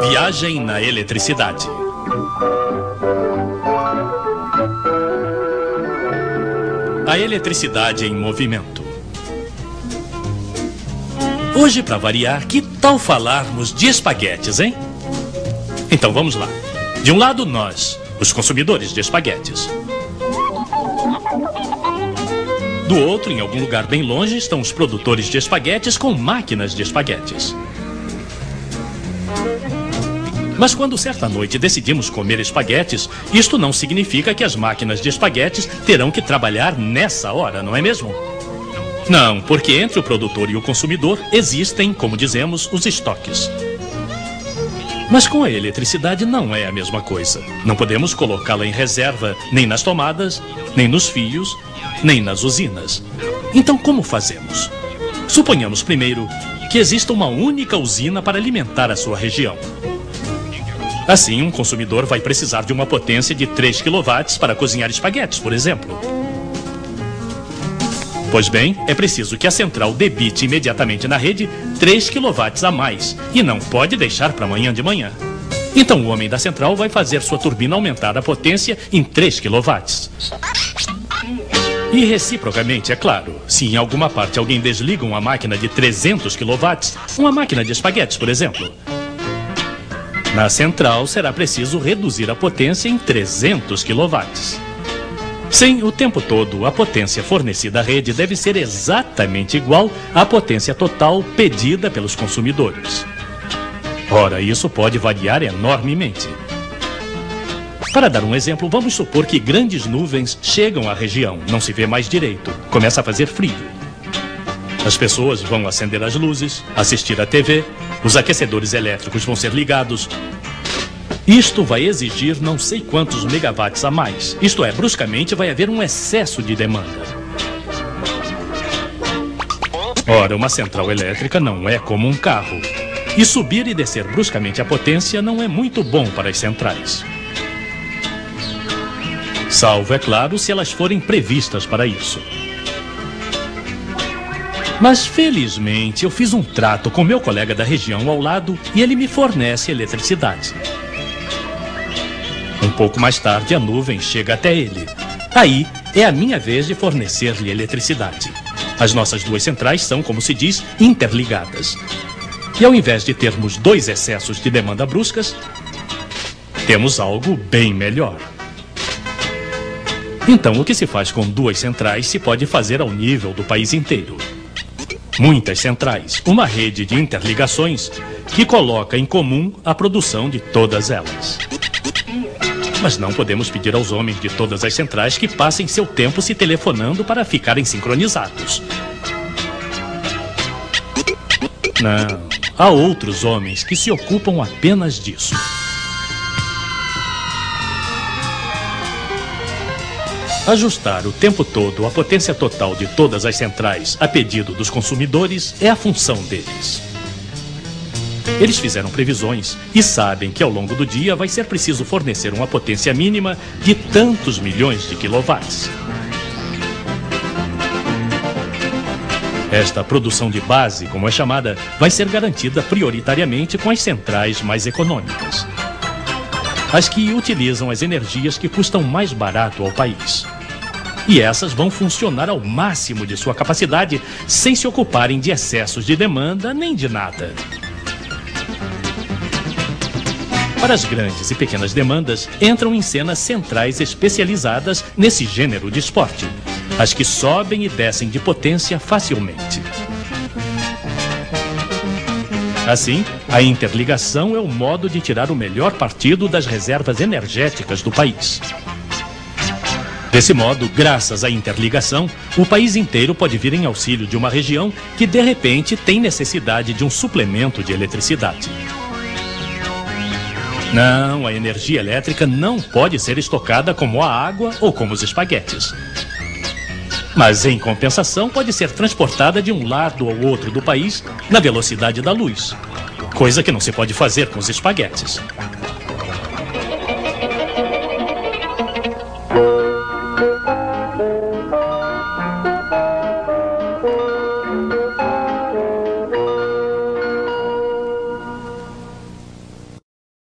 Viagem na eletricidade. A eletricidade em movimento. Hoje, para variar, que tal falarmos de espaguetes, hein? Então vamos lá. De um lado, nós, os consumidores de espaguetes. Do outro, em algum lugar bem longe, estão os produtores de espaguetes com máquinas de espaguetes. Mas quando certa noite decidimos comer espaguetes, isto não significa que as máquinas de espaguetes terão que trabalhar nessa hora, não é mesmo? Não, porque entre o produtor e o consumidor existem, como dizemos, os estoques. Mas com a eletricidade não é a mesma coisa. Não podemos colocá-la em reserva nem nas tomadas, nem nos fios, nem nas usinas. Então como fazemos? Suponhamos primeiro que exista uma única usina para alimentar a sua região. Assim, um consumidor vai precisar de uma potência de 3 kW para cozinhar espaguetes, por exemplo. Pois bem, é preciso que a central debite imediatamente na rede 3 kW a mais e não pode deixar para amanhã de manhã. Então o homem da central vai fazer sua turbina aumentar a potência em 3 kW. E reciprocamente, é claro, se em alguma parte alguém desliga uma máquina de 300 kW, uma máquina de espaguetes, por exemplo, na central será preciso reduzir a potência em 300 kW. Sim, o tempo todo, a potência fornecida à rede deve ser exatamente igual à potência total pedida pelos consumidores. Ora, isso pode variar enormemente. Para dar um exemplo, vamos supor que grandes nuvens chegam à região, não se vê mais direito, começa a fazer frio. As pessoas vão acender as luzes, assistir à TV, os aquecedores elétricos vão ser ligados. Isto vai exigir não sei quantos megawatts a mais. Isto é, bruscamente vai haver um excesso de demanda. Ora, uma central elétrica não é como um carro. E subir e descer bruscamente a potência não é muito bom para as centrais. Salvo, é claro, se elas forem previstas para isso. Mas, felizmente, eu fiz um trato com meu colega da região ao lado e ele me fornece eletricidade. Um pouco mais tarde, a nuvem chega até ele. Aí, é a minha vez de fornecer-lhe eletricidade. As nossas duas centrais são, como se diz, interligadas. E ao invés de termos dois excessos de demanda bruscas, temos algo bem melhor. Então, o que se faz com duas centrais se pode fazer ao nível do país inteiro. Muitas centrais, uma rede de interligações que coloca em comum a produção de todas elas. Mas não podemos pedir aos homens de todas as centrais que passem seu tempo se telefonando para ficarem sincronizados. Não, há outros homens que se ocupam apenas disso. Ajustar o tempo todo a potência total de todas as centrais a pedido dos consumidores é a função deles. Eles fizeram previsões e sabem que ao longo do dia vai ser preciso fornecer uma potência mínima de tantos milhões de quilowatts. Esta produção de base, como é chamada, vai ser garantida prioritariamente com as centrais mais econômicas. As que utilizam as energias que custam mais barato ao país. E essas vão funcionar ao máximo de sua capacidade, sem se ocuparem de excessos de demanda nem de nada. Para as grandes e pequenas demandas, entram em cena centrais especializadas nesse gênero de esporte, as que sobem e descem de potência facilmente. Assim, a interligação é o modo de tirar o melhor partido das reservas energéticas do país. Desse modo, graças à interligação, o país inteiro pode vir em auxílio de uma região que, de repente, tem necessidade de um suplemento de eletricidade. Não, a energia elétrica não pode ser estocada como a água ou como os espaguetes. Mas, em compensação, pode ser transportada de um lado ao outro do país na velocidade da luz, coisa que não se pode fazer com os espaguetes.